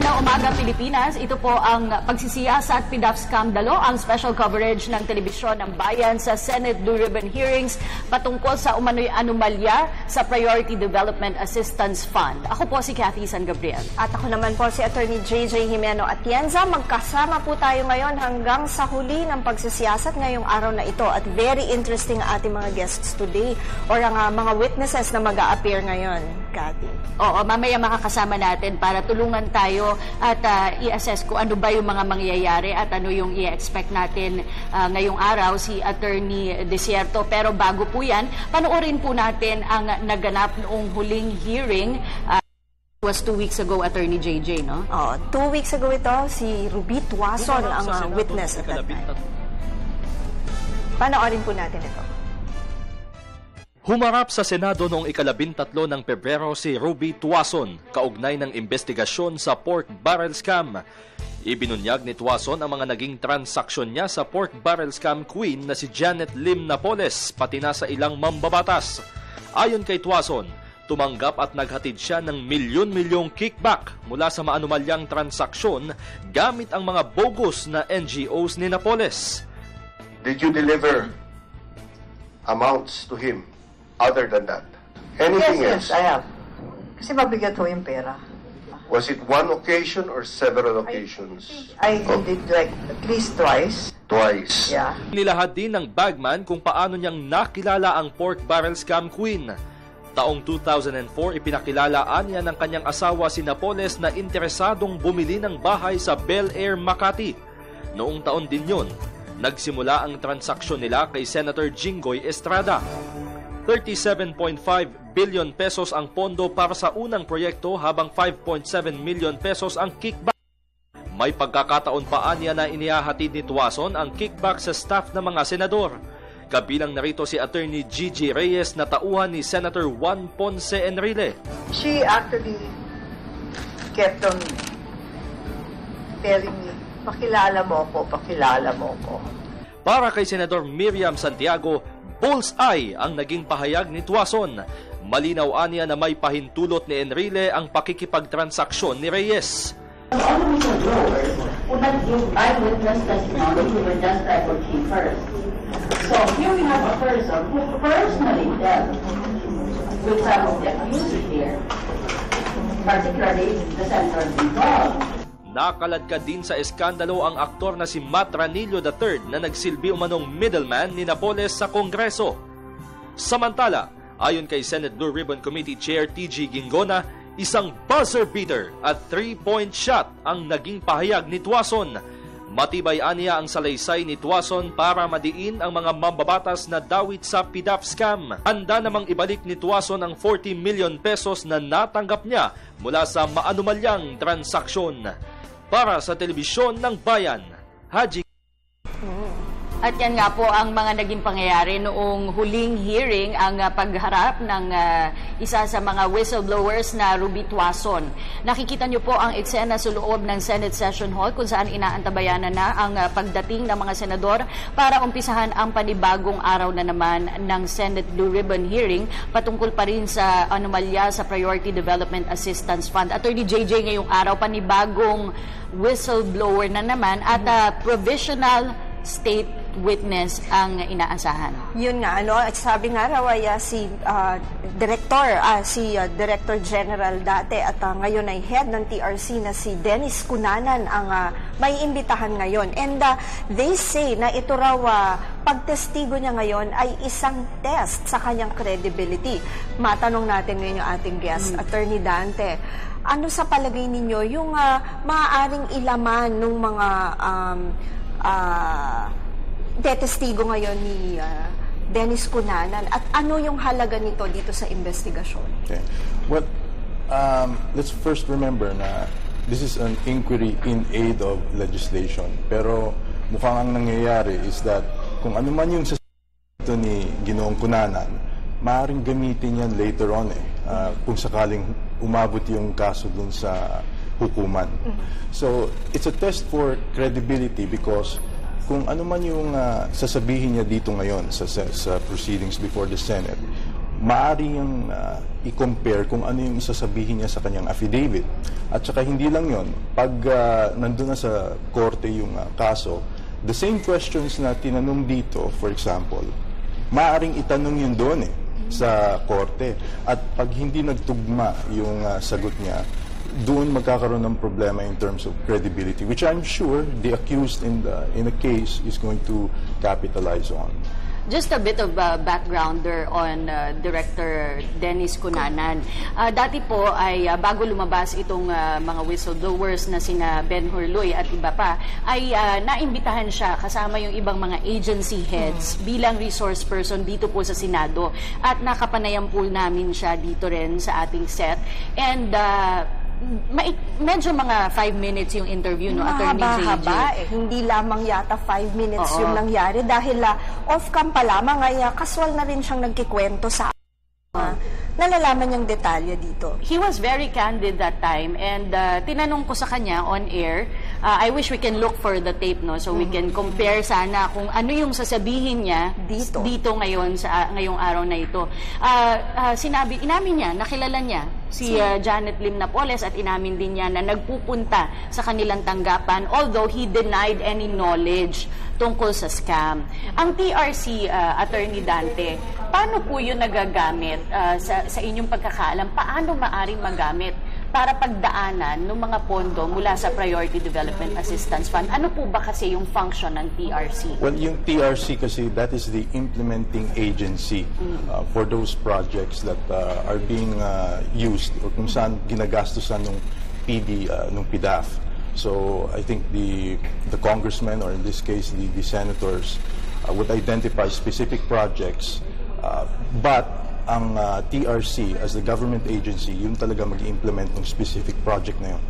Magandang umaga, Pilipinas. Ito po ang pagsisiyasat PDAF skandalo, ang special coverage ng telebisyon ng bayan sa Senate Blue Ribbon hearings patungkol sa umano'y anomalya sa Priority Development Assistance Fund. Ako po si Cathy San Gabriel. At ako naman po si Attorney JJ Jimeno Atienza. Magkasama po tayo ngayon hanggang sa huli ng pagsisiyasat ngayong araw na ito. At very interesting ang ating mga guests today or ang mga witnesses na mag-a-appear ngayon, Cathy. Oo, mamaya makakasama natin para tulungan tayo at i-assess kung ano ba yung mga mangyayari at ano yung i-expect natin ngayong araw, si Attorney Desierto. Pero bago po yan, panoorin po natin ang naganap noong huling hearing. Was 2 weeks ago, Attorney JJ, no? 2 weeks ago ito, si Ruby Tuason ang witness at that time. Panoorin po natin ito. Humarap sa Senado noong 13 ng Pebrero si Ruby Tuason, kaugnay ng investigasyon sa pork barrel scam. Ibinunyag ni Tuason ang mga naging transaksyon niya sa pork barrel scam queen na si Janet Lim Napoles, pati na sa ilang mambabatas. Ayon kay Tuason, tumanggap at naghatid siya ng milyon-milyong kickback mula sa maanumalyang transaksyon gamit ang mga bogus na NGOs ni Napoles. Did you deliver amounts to him? Other than that, anything else? Yes, I have. Kasi mabigat ho yung pera. Was it one occasion or several occasions? I did like at least twice. Twice. Yeah. Nilahad din ng bagman kung paano niyang nakilala ang pork barrel scam queen. Taong 2004, ipinakilalaan niya ng kanyang asawa si Napoles na interesadong bumili ng bahay sa Bel Air, Makati. Noong taon din yun, nagsimula ang transaksyon nila kay Senator Jinggoy Estrada. 37.5 billion pesos ang pondo para sa unang proyekto habang 5.7 million pesos ang kickback. May pagkakataon pa niya na inihahatid ni Tuason ang kickback sa staff ng mga senador. Kabilang narito si Attorney Gigi Reyes na tauhan ni Senator Juan Ponce Enrile. She actually kept on telling me, pakilala mo ko. Para kay Senador Miriam Santiago, bullseye ang naging pahayag ni Tuason. Malinaw aniya na may pahintulot ni Enrile ang pakikipagtransaksyon ni Reyes. All the whistleblowers would not give eyewitness testimony who were just there for key first. So here we have a person who personally dealt with some of the accused here, particularly the senators involved. Nakaladkad din sa eskandalo ang aktor na si Matt Ranillo III na nagsilbi umanong middleman ni Napoles sa Kongreso. Samantala, ayon kay Senate Blue Ribbon Committee Chair TG Gingona, isang buzzer beater at 3-point shot ang naging pahayag ni Tuason. Matibay aniya ang salaysay ni Tuason para madiin ang mga mambabatas na dawit sa PDAF scam. Handa namang ibalik ni Tuason ang 40 million pesos na natanggap niya mula sa maanumalyang transaksyon. Para sa telebisyon ng bayan, Haji. At yan nga po ang mga naging pangyayari noong huling hearing, ang pagharap ng isa sa mga whistleblowers na Ruby Tuason. Nakikita niyo po ang eksena sa loob ng Senate Session Hall kung saan inaantabayanan na ang pagdating ng mga senador para umpisahan ang panibagong araw na naman ng Senate Blue Ribbon hearing patungkol pa rin sa anomalya sa Priority Development Assistance Fund. Attorney JJ, ngayong araw, panibagong whistleblower na naman at provisional state witness ang inaasahan. Yun nga, sabi nga raw ay si Director General dati at ngayon ay head ng TRC na si Dennis Cunanan ang may imbitahan ngayon. And they say na ito raw pagtestigo niya ngayon ay isang test sa kanyang credibility. Matanong natin ngayon yung ating guest, Attorney Dante. Ano sa palagay ninyo yung maaaring ilaman ng mga detestigo ngayon ni Dennis Cunanan at ano yung halaga nito dito sa investigasyon? Okay. Well, let's first remember na this is an inquiry in aid of legislation. Pero mukhang ang nangyayari is that kung ano man yung sasabihin ni Ginoong Cunanan, maaaring gamitin yan later on kung sakaling umabot yung kaso dun sa hukuman. So, it's a test for credibility because kung ano man yung sasabihin niya dito ngayon sa proceedings before the Senate, maaari niyang i-compare kung ano yung isasabihin niya sa kanyang affidavit. At saka hindi lang yon, pag nandun na sa korte yung kaso, the same questions na tinanong dito, for example, maaaring itanong yun doon sa korte. At pag hindi nagtugma yung sagot niya, doon magkakaroon ng problema in terms of credibility, which I'm sure the accused in a case is going to capitalize on. Just a bit of backgrounder on Director Dennis Cunanan. Dati po ay bago lumabas itong mga whistleblowers na sina Ben Hurloy at iba pa, ay naimbitahan siya kasama yung ibang mga agency heads bilang resource person dito po sa Senado. At nakapanayan po namin siya dito rin sa ating set. And medyo mga 5 minutes yung interview, no, Attorney JJ. Mahaba-haba Hindi lamang yata 5 minutes yung nangyari dahil off-cam pa lamang ay casual na rin siyang nagkikwento sa nalalaman niyang detalye dito. He was very candid that time and tinanong ko sa kanya on air, I wish we can look for the tape, no, so we can compare sana kung ano yung sasabihin niya dito ngayon sa ngayong araw na ito. Inamin niya, nakilala niya si Janet Lim Napoles at inamin din niya na nagpupunta sa kanilang tanggapan, although he denied any knowledge tungkol sa scam. Ang TRC, Attorney Dante, paano po yun nagagamit sa inyong pagkakaalam? Paano maaring magamit para pagdaanan ng mga pondo mula sa Priority Development Assistance Fund? Ano po ba kasi yung function ng TRC? Well, yung TRC kasi, that is the implementing agency for those projects that are being used or kung saan ginagastusan ng PD, ng PDAF. So I think the congressmen, or in this case the senators, would identify specific projects, but ang TRC as the government agency, yun talaga mag-implement ng specific project na yun.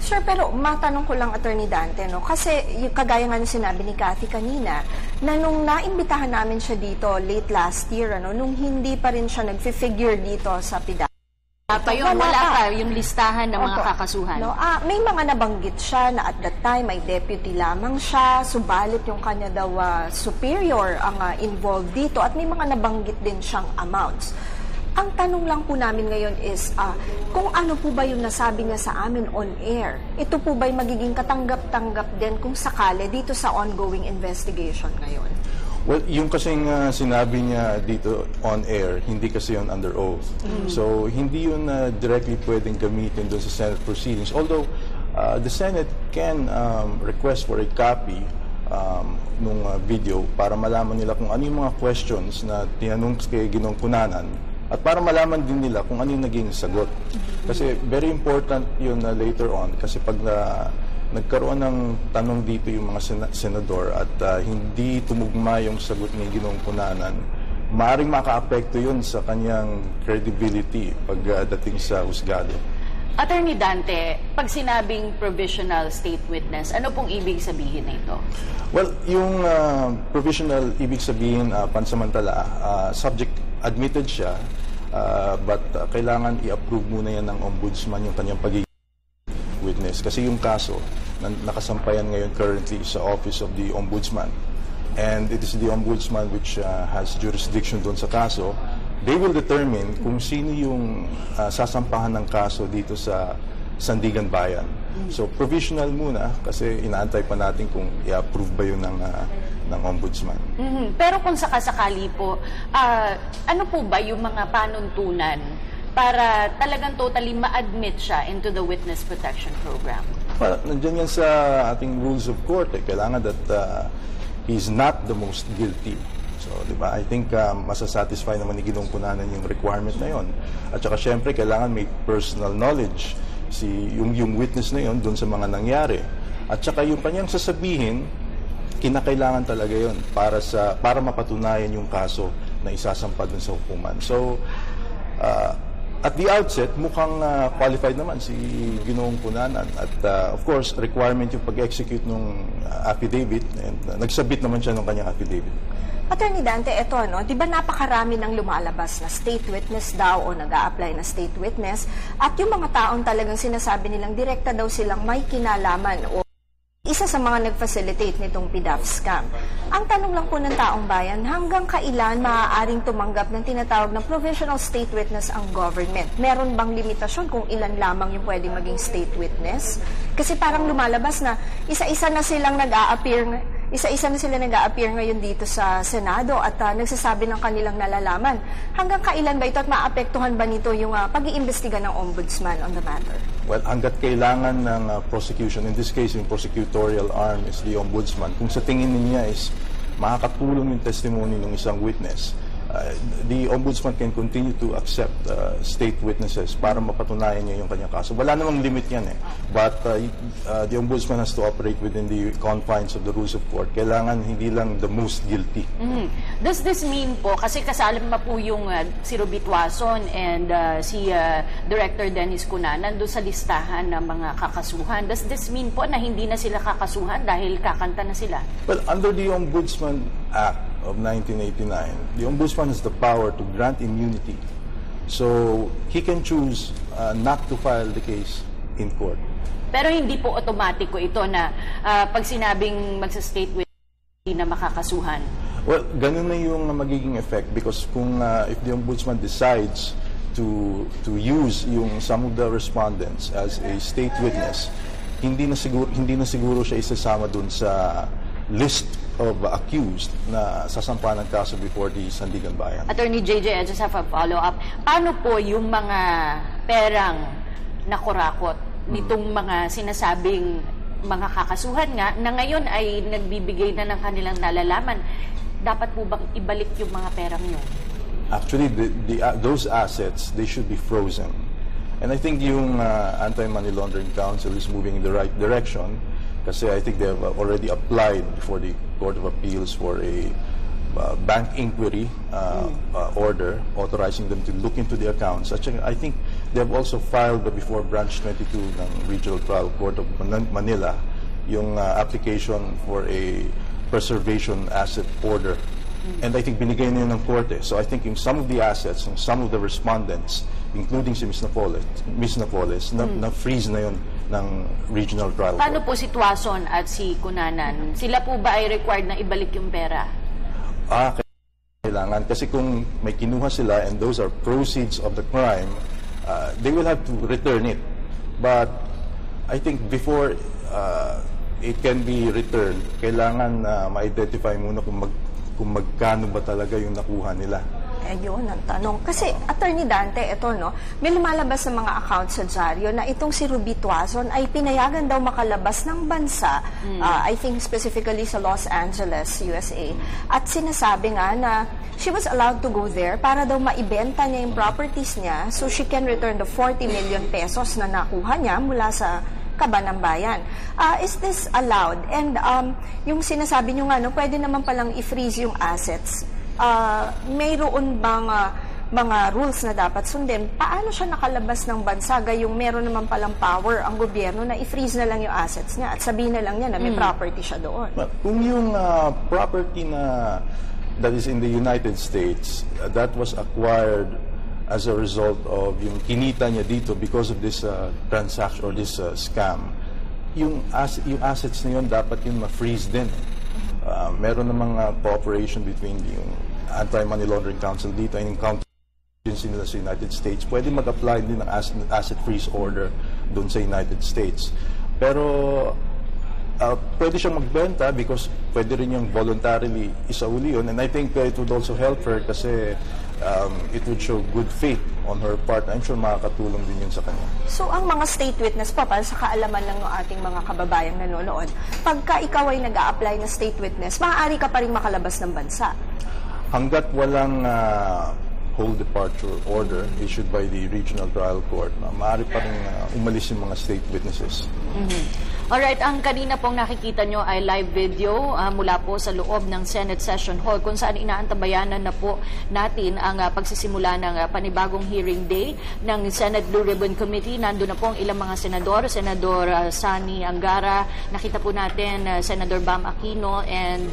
Sir, pero matanong ko lang, Attorney Dante, no? Kasi yung kagaya nga ng sinabi ni Cathy kanina, na nung naimbitahan namin siya dito late last year, nung hindi pa rin siya nag-figure dito sa PDAF. Wala pa yung listahan ng mga kakasuhan. No, may mga nabanggit siya na at that time ay deputy lamang siya, subalit yung kanya daw superior ang involved dito at may mga nabanggit din siyang amounts. Ang tanong lang po namin ngayon is kung ano po ba yung nasabi niya sa amin on air, ito po ba'y magiging katanggap-tanggap din kung sakali dito sa ongoing investigation ngayon? Well, yung kasing sinabi niya dito on air, hindi kasi yun under oath. So, hindi yun directly pwedeng gamitin doon sa Senate proceedings. Although, the Senate can request for a copy nung video para malaman nila kung ano yung mga questions na tinanong kay Ginoong Cunanan at para malaman din nila kung ano yung naging sagot. Kasi very important yun later on kasi pag nagkaroon ng tanong dito yung mga senador at hindi tumugma yung sagot ni Ginoong Cunanan, maaaring maka-apekto yun sa kanyang credibility pagdating sa husgado. Attorney Dante, pag sinabing provisional state witness, ano pong ibig sabihin na ito? Well, yung provisional ibig sabihin pansamantala, subject admitted siya, but kailangan i-approve muna yan ng ombudsman yung kanyang pagiging witness. Kasi yung kaso, nakasampayan ngayon currently sa Office of the Ombudsman. And it is the Ombudsman which has jurisdiction doon sa kaso. They will determine kung sino yung sasampahan ng kaso dito sa Sandigan Bayan. So provisional muna kasi inaantay pa natin kung i-approve ba yun ng Ombudsman. Pero kung sakasakali po, ano po ba yung mga panuntunan para talagang totally ma-admit siya into the Witness Protection Program? Well, nandiyan yan sa ating rules of court. Kailangan that he's not the most guilty. So, di ba? I think masasatisfy naman ni Ginoong Cunanan yung requirement na yon. At saka syempre, kailangan may personal knowledge yung witness na yon doon sa mga nangyari. At saka yung kanyang sasabihin, kinakailangan talaga yon para mapatunayan yung kaso na isasampa dun sa hukuman. So, at the outset, mukhang qualified naman si Ginoong Cunanan. At of course, requirement yung pag-execute ng affidavit. And nagsabit naman siya ng kanyang affidavit. Attorney Dante, ito, di ba napakarami ng lumalabas na state witness daw o nag-a-apply na state witness at yung mga taong talagang sinasabi nilang direkta daw silang may kinalaman o isa sa mga nag-facilitate nitong PDAF scam. Ang tanong lang po ng taong bayan, hanggang kailan maaaring tumanggap ng tinatawag na provisional state witness ang government? Meron bang limitasyon kung ilan lamang yung pwedeng maging state witness? Kasi parang lumalabas na isa-isa na sila nag-a-appear ngayon dito sa Senado at nagsasabi ng kanilang nalalaman. Hanggang kailan ba ito at maapektuhan ba nito yung pag-iimbestiga ng ombudsman on the matter? Well, hanggat kailangan ng prosecution, in this case, yung prosecutorial arm is the ombudsman, kung sa tingin niya is makakatulong yung testimony ng isang witness, the ombudsman can continue to accept state witnesses para mapatunayan niya yung kanyang kaso. Wala namang limit yan eh. But the ombudsman has to operate within the confines of the rules of court. Kailangan hindi lang the most guilty. Does this mean po, kasi kasalama po yung si Ruby Tuason and si Director Dennis Cunanan doon sa listahan ng mga kakasuhan. Does this mean po na hindi na sila kakasuhan dahil kakanta na sila? Well, under the Ombudsman Act of 1989, the Ombudsman has the power to grant immunity. So, he can choose not to file the case in court. Pero hindi po automatiko ito na pag sinabing magsa-state witness, hindi na makakasuhan. Well, ganun na yung magiging effect because kung if the Ombudsman decides to use yung some of the respondents as a state witness, hindi na siguro siya isasama dun sa list of accused na sasampa ng kaso before the Sandigan Bayan. Attorney JJ, I just have a follow-up. Paano po yung mga perang nakurakot nitong mga sinasabing mga kakasuhan nga na ngayon ay nagbibigay na ng kanilang nalalaman? Dapat po bang ibalik yung mga perang yun? Actually, those assets, they should be frozen. And I think yung Anti-Money Laundering Council is moving in the right direction kasi I think they have already applied for the Court of Appeals for a bank inquiry order authorizing them to look into the accounts. I think they have also filed before Branch 22 ng Regional Trial Court of Manila yung application for a preservation asset order. And I think binigay na yun ng korte. So I think yung some of the assets, yung some of the respondents, including si Ms. Napoles, na-freeze na yun ng Regional Trial Court. Paano po si Tuason at si Cunanan? Sila po ba ay required na ibalik yung pera? Kailangan. Kasi kung may kinuha sila and those are proceeds of the crime, they will have to return it. But I think before it can be returned, kailangan ma-identify muna kung magkano ba talaga yung nakuha nila. Ayun ang tanong. Kasi, Attorney Dante, ito, no, may lumalabas ng mga accounts sa dyaryo na itong si Ruby Tuason ay pinayagan daw makalabas ng bansa, I think specifically sa Los Angeles, USA. At sinasabi nga na she was allowed to go there para daw maibenta niya yung properties niya so she can return the 40 million pesos na nakuha niya mula sa Kaban ng Bayan. Is this allowed? And yung sinasabi nyo nga, no, pwede naman palang i-freeze yung assets. Mayroon bang mga rules na dapat sundin? Paano siya nakalabas ng bansa gayong meron naman palang power ang gobyerno na i-freeze na lang yung assets niya at sabihin na lang niya na may property siya doon? Kung yung property na that is in the United States, that was acquired as a result of yung kinita niya dito because of this transaction or this scam, yung assets na yun dapat yung ma-freeze din. Meron namang cooperation between yung Anti-Money Laundering Council dito and yung counter-agency nila sa United States. Pwede mag-apply din ng asset freeze order doon sa United States. Pero pwede siyang magbenta because pwede rin yung voluntarily isauli yun. And I think it would also help her kasi it would show good faith on her part. I'm sure makakatulong din yun sa kanya. So, ang mga state witness pa, para sa kaalaman lang ng ating mga kababayang nanonood, pagka ikaw ay nag-a-apply na state witness, maaari ka pa rin makalabas ng bansa? Hanggat walang whole departure order issued by the Regional Trial Court, maaari pa rin umalis yung mga state witnesses. Alright, ang kanina pong nakikita nyo ay live video mula po sa loob ng Senate Session Hall kung saan inaantabayanan na po natin ang pagsisimula ng panibagong hearing day ng Senate Blue Ribbon Committee. Nandun na po ang ilang mga senador, Senador Sani Angara, nakita po natin Senador Bam Aquino and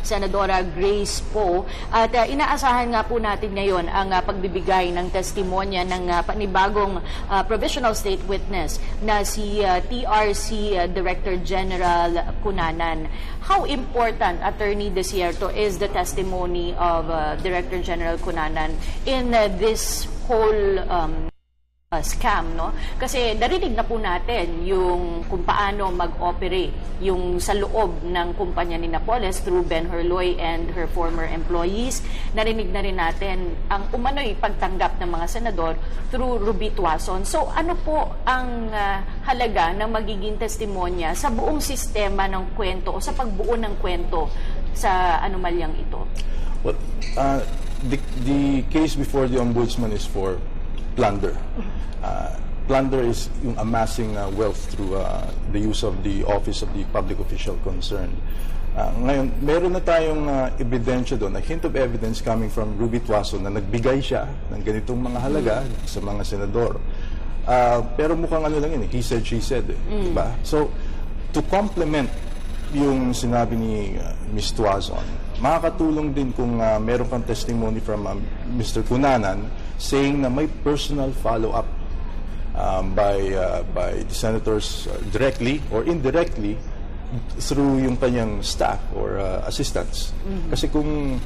Senadora Grace Poe. At inaasahan nga po natin ngayon Commission ang pagbibigay ng testimonya ng panibagong provisional state witness na si TRC Director General Cunanan. How important, Attorney Desierto, is the testimony of Director General Cunanan in this whole scam, no? Kasi narinig na po natin yung kung paano mag-operate yung sa loob ng kumpanya ni Napoles through Ben Herloy and her former employees. Narinig na rin natin ang umano'y pagtanggap ng mga senador through Ruby Tuason. So ano po ang halaga ng magiging testimonya sa buong sistema ng kwento o sa pagbuo ng kwento sa anomalyang ito? Well, the case before the Ombudsman is for plunder. Plunder is yung amassing wealth through the use of the office of the public official concerned. Ngayon, meron na tayong ebidensya doon, a hint of evidence coming from Ruby Tuason na nagbigay siya ng ganitong mga halaga sa mga senador. Pero mukhang ano lang yun, he said, she said. Diba? So, to complement yung sinabi ni Ms. Tuason, makakatulong din kung meron kang testimony from Mr. Cunanan saying na may personal follow-up by the senators directly or indirectly through yung kanyang staff or assistants. Kasi kung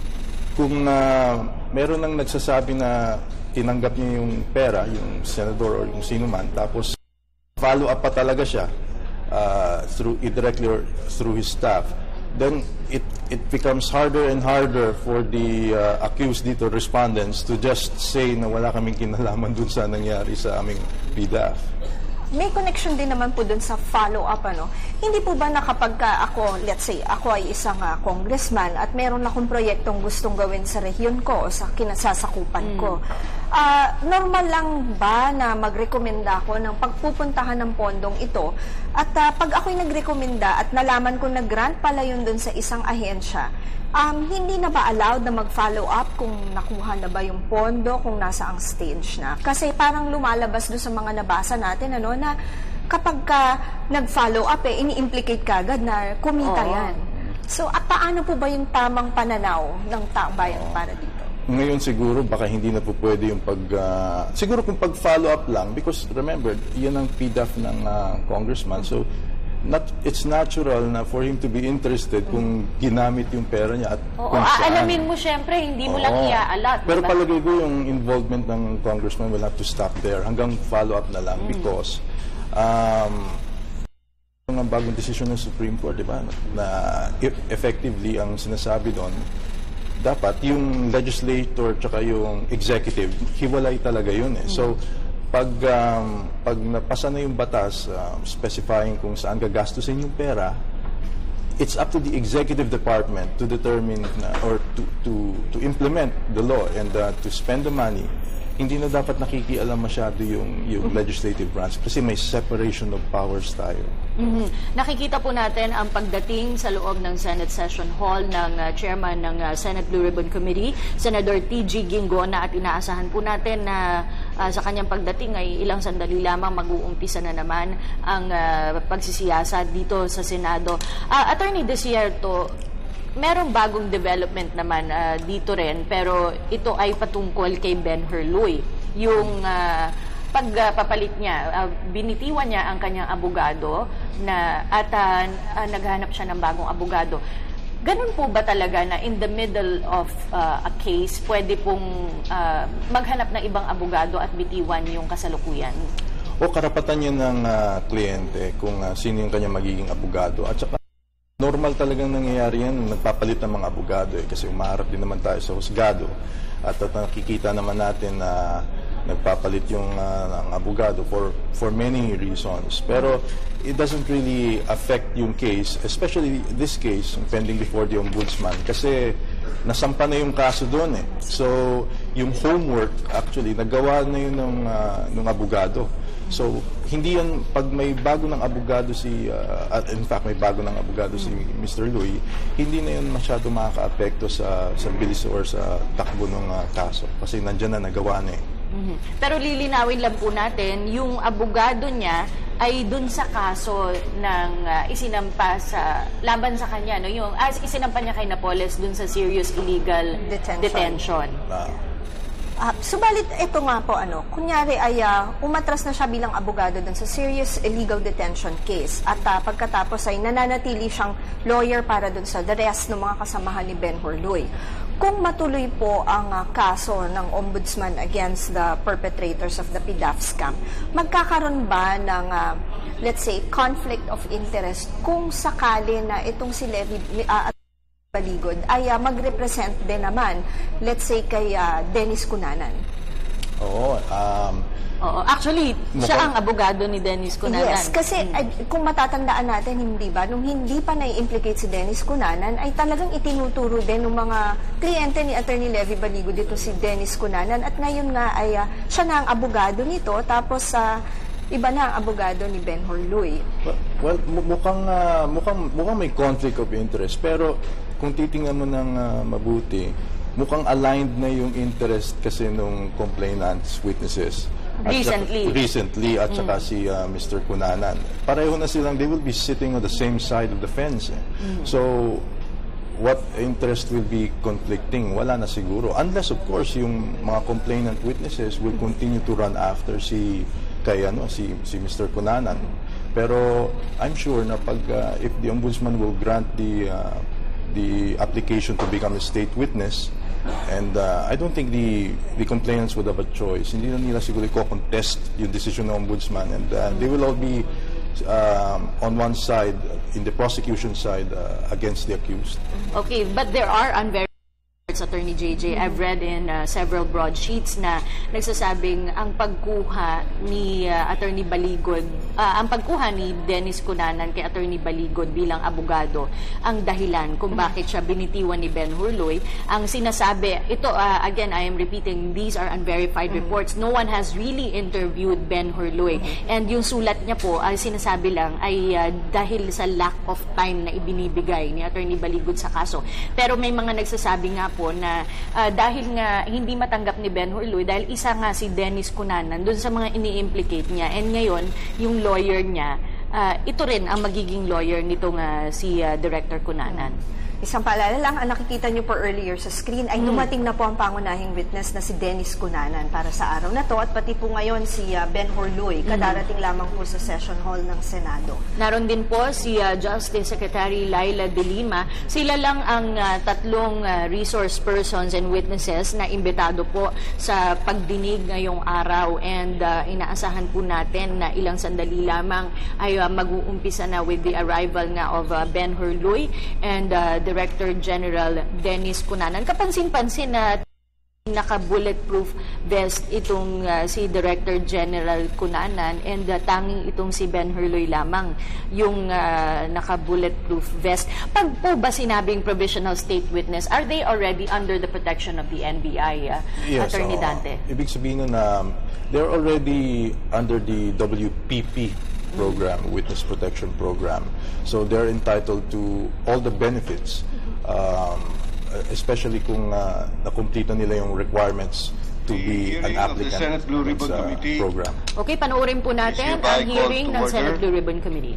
meron nang nagsasabi na tinanggap niya yung pera, yung senador or yung sino man, tapos follow-up pa talaga siya through indirectly or through his staff, then it becomes harder and harder for the accused dito, respondents, to just say na wala kaming kinalaman dun sa nangyari sa aming PDAF. May connection din naman po dun sa follow-up, ano? Hindi po ba na kapag ako, let's say, ako ay isang congressman at meron akong proyektong gustong gawin sa rehiyon ko o sa kinasasakupan ko, normal lang ba na magrekomenda ako ng pagpupuntahan ng pondong ito at pag ako'y nagrekomenda at nalaman ko na grant pala yun dun sa isang ahensya, hindi na ba allowed na mag-follow up kung nakuha na ba yung pondo, kung nasa ang stage na? Kasi parang lumalabas doon sa mga nabasa natin, ano, na kapag ka nag-follow up, ini-implicate ka agad na kumita yan. So, paano po ba yung tamang pananaw ng taong bayan para dito? Ngayon siguro, baka hindi na po pwede yung siguro kung pag-follow up lang, because remember, yan ang PDAF ng congressman, so it's natural na for him to be interested kung ginamit yung pera niya at kung saan. Alamin mo syempre, hindi mo lang iaalat. Pero palagay ko yung involvement ng congressman will have to stop there hanggang follow-up na lang because ang bagong desisyon ng Supreme Court, di ba, na effectively ang sinasabi doon, dapat yung legislator tsaka yung executive, hiwalay talaga yun eh. So, pag napasa na yung batas specifying kung saan gagastusin yung pera, it's up to the executive department to determine or to implement the law and to spend the money. Hindi na dapat nakikialam masyado yung legislative branch kasi may separation of powers tayo. Nakikita po natin ang pagdating sa loob ng Senate Session Hall ng Chairman ng Senate Blue Ribbon Committee, Senator T.G. Ginggona, at inaasahan po natin na sa kanyang pagdating ay ilang sandali lamang mag-uumpisa na naman ang pagsisiyasat dito sa Senado. Attorney Desierto, merong bagong development naman dito rin, pero ito ay patungkol kay Ben Herloy. Yung pagpapalit niya, binitiwan niya ang kanyang abogado at naghanap siya ng bagong abogado. Ganun po ba talaga na in the middle of a case, pwede pong maghanap ng ibang abogado at bitiwan yung kasalukuyan? O karapatan niya ng kliyente kung sino yung kanyang magiging abogado. At saka normal talagang nangyayari yan, nagpapalit ng mga abogado kasi umaharap din naman tayo sa husgado at nakikita naman natin na nagpapalit yung ang abogado for many reasons. Pero it doesn't really affect yung case, especially this case pending before the Ombudsman kasi nasampa na yung kaso doon eh. So yung homework actually nagawa na yun ng abogado. So, hindi yan, pag may bago ng abogado in fact, may bago ng abogado si Mr. Louie, hindi na yun masyado makaka-apekto sa bilis or sa takbo ng kaso. Kasi nandyan na, nagawa na eh. Pero lilinawin lang po natin, yung abogado niya ay dun sa kaso ng isinampa laban sa kanya, no? Yung isinampa niya kay Napoles dun sa serious illegal detention. Subalit ito nga po, kunyari ay umatras na siya bilang abogado dun sa serious illegal detention case at pagkatapos ay nananatili siyang lawyer para dun sa the rest ng mga kasamahan ni Ben Horluy. Kung matuloy po ang kaso ng Ombudsman against the perpetrators of the PDAF scam, magkakaroon ba ng, let's say, conflict of interest kung sakali na itong si Levi Baligod ay mag-represent din naman, let's say, kay Dennis Cunanan? Oo. Oo, actually, siya ang abogado ni Dennis Cunanan. Yes, kasi kung matatandaan natin, hindi ba, nung hindi pa na-implicate si Dennis Cunanan, ay talagang itinuturo din ng mga kliyente ni Attorney Levi Baligod dito si Dennis Cunanan at ngayon nga ay siya na ang abogado nito tapos iba na ang abogado ni Ben Horluy. Well, mukhang may conflict of interest, pero kung titingnan mo ng mabuti, mukhang aligned na yung interest kasi nung complainants, witnesses. Recently, at saka si Mr. Cunanan. Pareho na silang, they will be sitting on the same side of the fence. So, what interest will be conflicting? Wala na siguro. Unless, of course, yung mga complainant witnesses will continue to run after si Mr. Cunanan. Pero I'm sure na pag if the Ombudsman will grant the application to become a state witness, and I don't think the complainants would have a choice. Hindi na nila siguro i-contest yung decision ng Ombudsman, and they will all be on one side, in the prosecution side, against the accused. Okay, but there are unverified Attorney JJ. I've read in several broadsheets na nagsasabing ang pagkuha ni Attorney Baligod, ang pagkuha ni Dennis Cunanan kay Attorney Baligod bilang abogado ang dahilan kung bakit siya binitiwan ni Ben Horluy. Ang sinasabi, ito again, I am repeating, these are unverified reports. No one has really interviewed Ben Horluy. And yung sulat niya po, sinasabi lang ay dahil sa lack of time na ibinibigay ni Attorney Baligod sa kaso. Pero may mga nagsasabi nga po na dahil nga hindi matanggap ni Ben Horluy dahil isa nga si Dennis Cunanan doon sa mga ini-implicate niya, and ngayon yung lawyer niya ito rin ang magiging lawyer nitong si Director Cunanan. Isang paalala lang, ang nakikita niyo po earlier sa screen ay dumating na po ang pangunahing witness na si Dennis Cunanan para sa araw na to, at pati po ngayon si Ben Horluy, kadarating lamang po sa session hall ng Senado. Naroon din po si Justice Secretary Laila De Lima. Sila lang ang tatlong resource persons and witnesses na imbitado po sa pagdinig ngayong araw, and inaasahan po natin na ilang sandali lamang ay mag-uumpisa na with the arrival nga of Ben Horluy and Director General Dennis Cunanan. Kapansin-pansin na naka-bulletproof vest itong si Director General Cunanan, and tanging itong si Ben Horluy lamang yung naka-bulletproof vest. Pag po ba sinabing provisional state witness, are they already under the protection of the NBI, yes, Attorney Dante? Ibig sabihin na they're already under the WPP program, Witness Protection Program. So they're entitled to all the benefits, especially kung na-complete nila yung requirements to be an applicant sa program. Okay, panoorin po natin ang hearing ng Senate Blue Ribbon Committee.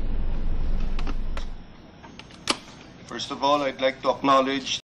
First of all, I'd like to acknowledge